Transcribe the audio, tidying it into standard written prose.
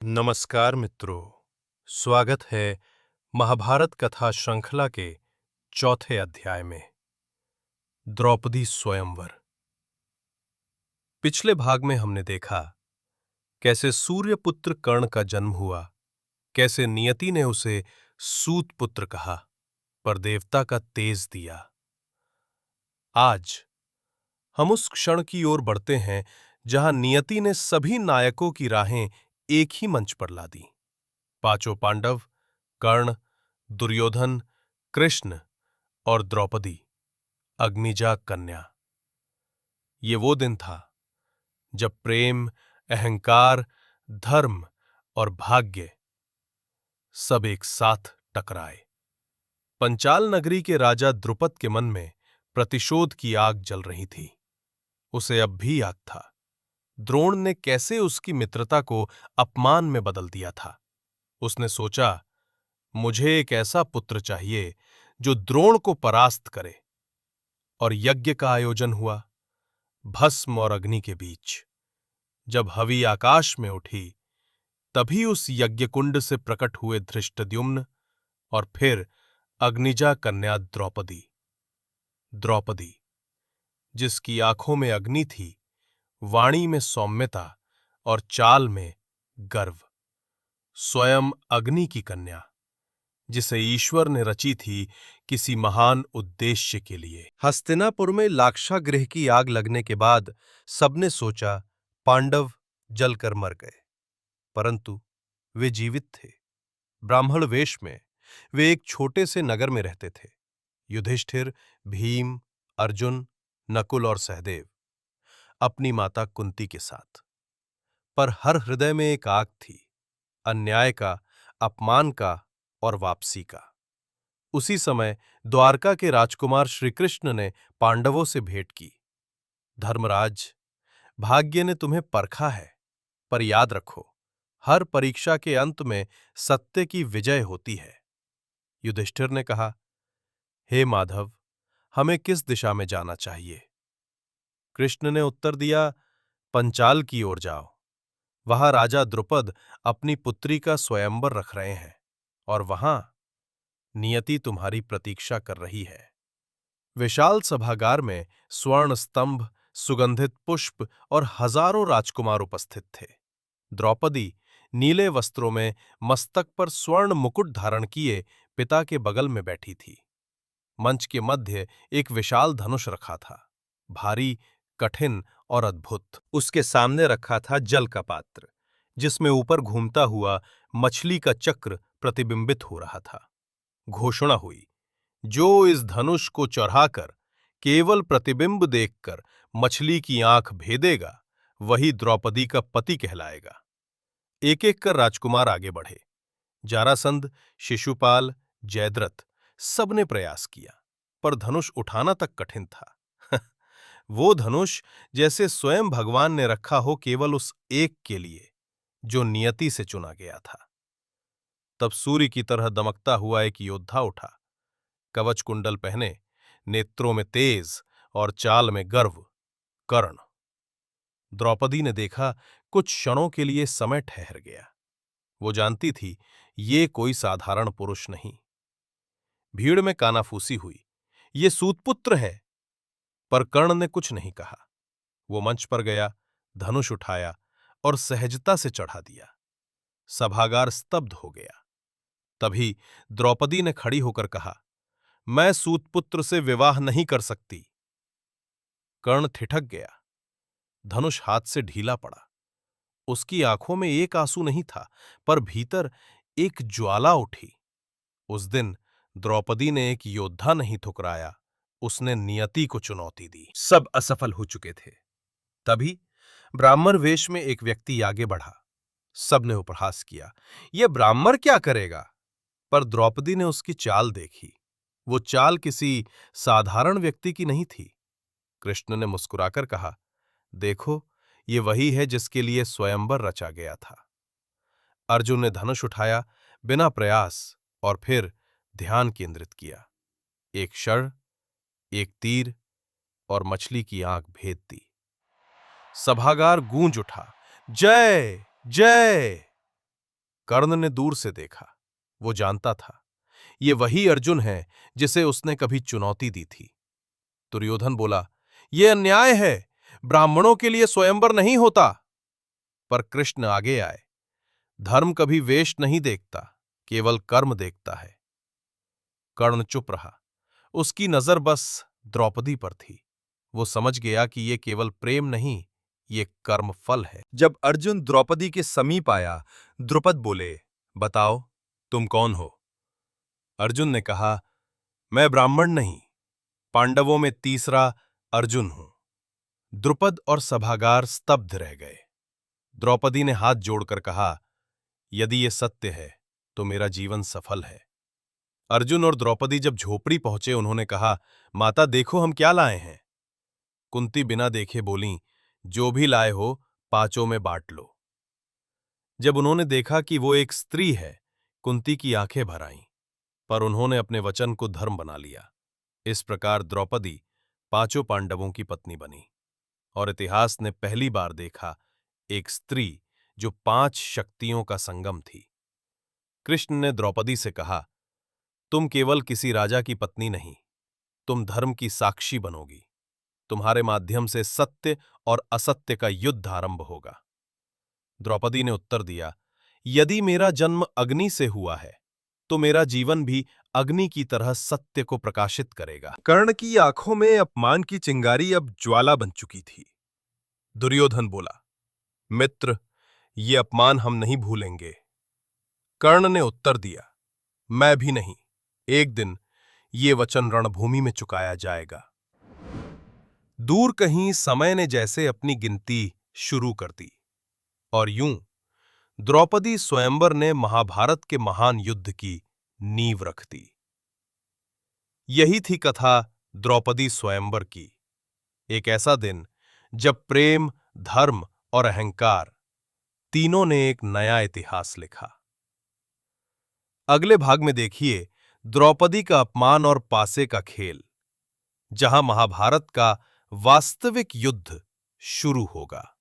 नमस्कार मित्रों, स्वागत है महाभारत कथा श्रृंखला के चौथे अध्याय में। द्रौपदी स्वयंवर। पिछले भाग में हमने देखा कैसे सूर्यपुत्र कर्ण का जन्म हुआ, कैसे नियति ने उसे सूत पुत्र कहा पर देवता का तेज दिया। आज हम उस क्षण की ओर बढ़ते हैं जहां नियति ने सभी नायकों की राहें एक ही मंच पर ला दी। पांचों पांडव, कर्ण, दुर्योधन, कृष्ण और द्रौपदी, अग्निजा कन्या। ये वो दिन था जब प्रेम, अहंकार, धर्म और भाग्य सब एक साथ टकराए। पंचाल नगरी के राजा द्रुपद के मन में प्रतिशोध की आग जल रही थी। उसे अब भी याद था द्रोण ने कैसे उसकी मित्रता को अपमान में बदल दिया था। उसने सोचा, मुझे एक ऐसा पुत्र चाहिए जो द्रोण को परास्त करे। और यज्ञ का आयोजन हुआ भस्म और अग्नि के बीच। जब हवि आकाश में उठी तभी उस यज्ञकुंड से प्रकट हुए धृष्टद्युम्न और फिर अग्निजा कन्या द्रौपदी। द्रौपदी जिसकी आंखों में अग्नि थी, वाणी में सौम्यता और चाल में गर्व। स्वयं अग्नि की कन्या जिसे ईश्वर ने रची थी किसी महान उद्देश्य के लिए। हस्तिनापुर में लाक्षागृह की आग लगने के बाद सबने सोचा पांडव जलकर मर गए, परंतु वे जीवित थे। ब्राह्मण वेश में वे एक छोटे से नगर में रहते थे। युधिष्ठिर, भीम, अर्जुन, नकुल और सहदेव अपनी माता कुंती के साथ। पर हर हृदय में एक आग थी, अन्याय का, अपमान का और वापसी का। उसी समय द्वारका के राजकुमार श्रीकृष्ण ने पांडवों से भेंट की। धर्मराज, भाग्य ने तुम्हें परखा है, पर याद रखो, हर परीक्षा के अंत में सत्य की विजय होती है। युधिष्ठिर ने कहा, हे माधव, हमें किस दिशा में जाना चाहिए? कृष्ण ने उत्तर दिया, पंचाल की ओर जाओ। वहां राजा द्रुपद अपनी पुत्री का स्वयंवर रख रहे हैं और वहां नियति तुम्हारी प्रतीक्षा कर रही है। विशाल सभागार में स्वर्ण स्तंभ, सुगंधित पुष्प और हजारों राजकुमार उपस्थित थे। द्रौपदी नीले वस्त्रों में मस्तक पर स्वर्ण मुकुट धारण किए पिता के बगल में बैठी थी। मंच के मध्य एक विशाल धनुष रखा था, भारी, कठिन और अद्भुत। उसके सामने रखा था जल का पात्र, जिसमें ऊपर घूमता हुआ मछली का चक्र प्रतिबिंबित हो रहा था। घोषणा हुई, जो इस धनुष को चढ़ाकर केवल प्रतिबिंब देखकर मछली की आंख भेदेगा, वही द्रौपदी का पति कहलाएगा। एक एक कर राजकुमार आगे बढ़े। जारासंध, शिशुपाल, जयद्रथ सबने प्रयास किया, पर धनुष उठाना तक कठिन था। वो धनुष जैसे स्वयं भगवान ने रखा हो केवल उस एक के लिए, जो नियति से चुना गया था। तब सूर्य की तरह दमकता हुआ एक योद्धा उठा, कवच कुंडल पहने, नेत्रों में तेज और चाल में गर्व, कर्ण। द्रौपदी ने देखा, कुछ क्षणों के लिए समय ठहर गया। वो जानती थी ये कोई साधारण पुरुष नहीं। भीड़ में कानाफूसी हुई, ये सूतपुत्र है। पर कर्ण ने कुछ नहीं कहा। वो मंच पर गया, धनुष उठाया और सहजता से चढ़ा दिया। सभागार स्तब्ध हो गया। तभी द्रौपदी ने खड़ी होकर कहा, मैं सूतपुत्र से विवाह नहीं कर सकती। कर्ण ठिठक गया। धनुष हाथ से ढीला पड़ा। उसकी आंखों में एक आंसू नहीं था, पर भीतर एक ज्वाला उठी। उस दिन द्रौपदी ने एक योद्धा नहीं ठुकराया, उसने नियति को चुनौती दी। सब असफल हो चुके थे। तभी ब्राह्मण वेश में एक व्यक्ति आगे बढ़ा। सबने उपहास किया, यह ब्राह्मण क्या करेगा? पर द्रौपदी ने उसकी चाल देखी। वो चाल किसी साधारण व्यक्ति की नहीं थी। कृष्ण ने मुस्कुराकर कहा, देखो, ये वही है जिसके लिए स्वयंवर रचा गया था। अर्जुन ने धनुष उठाया बिना प्रयास और फिर ध्यान केंद्रित किया। एक क्षण, एक तीर और मछली की आंख भेद दी। सभागार गूंज उठा, जय जय। कर्ण ने दूर से देखा। वो जानता था ये वही अर्जुन है जिसे उसने कभी चुनौती दी थी। दुर्योधन बोला, यह अन्याय है, ब्राह्मणों के लिए स्वयंवर नहीं होता। पर कृष्ण आगे आए। धर्म कभी वेश नहीं देखता, केवल कर्म देखता है। कर्ण चुप रहा। उसकी नजर बस द्रौपदी पर थी। वो समझ गया कि ये केवल प्रेम नहीं, ये कर्म फल है। जब अर्जुन द्रौपदी के समीप आया, द्रुपद बोले, बताओ तुम कौन हो? अर्जुन ने कहा, मैं ब्राह्मण नहीं, पांडवों में तीसरा अर्जुन हूं। द्रुपद और सभागार स्तब्ध रह गए। द्रौपदी ने हाथ जोड़कर कहा, यदि ये सत्य है तो मेरा जीवन सफल है। अर्जुन और द्रौपदी जब झोपड़ी पहुंचे, उन्होंने कहा, माता देखो हम क्या लाए हैं। कुंती बिना देखे बोलीं, जो भी लाए हो पांचों में बांट लो। जब उन्होंने देखा कि वो एक स्त्री है, कुंती की आंखें भर आईं, पर उन्होंने अपने वचन को धर्म बना लिया। इस प्रकार द्रौपदी पांचों पांडवों की पत्नी बनी और इतिहास ने पहली बार देखा एक स्त्री जो 5 शक्तियों का संगम थी। कृष्ण ने द्रौपदी से कहा, तुम केवल किसी राजा की पत्नी नहीं, तुम धर्म की साक्षी बनोगी। तुम्हारे माध्यम से सत्य और असत्य का युद्ध आरंभ होगा। द्रौपदी ने उत्तर दिया, यदि मेरा जन्म अग्नि से हुआ है तो मेरा जीवन भी अग्नि की तरह सत्य को प्रकाशित करेगा। कर्ण की आंखों में अपमान की चिंगारी अब ज्वाला बन चुकी थी। दुर्योधन बोला, मित्र, ये अपमान हम नहीं भूलेंगे। कर्ण ने उत्तर दिया, मैं भी नहीं। एक दिन ये वचन रणभूमि में चुकाया जाएगा। दूर कहीं समय ने जैसे अपनी गिनती शुरू कर दी और यूं द्रौपदी स्वयंवर ने महाभारत के महान युद्ध की नींव रख दी। यही थी कथा द्रौपदी स्वयंवर की। एक ऐसा दिन जब प्रेम, धर्म और अहंकार तीनों ने एक नया इतिहास लिखा। अगले भाग में देखिए द्रौपदी का अपमान और पासे का खेल, जहां महाभारत का वास्तविक युद्ध शुरू होगा।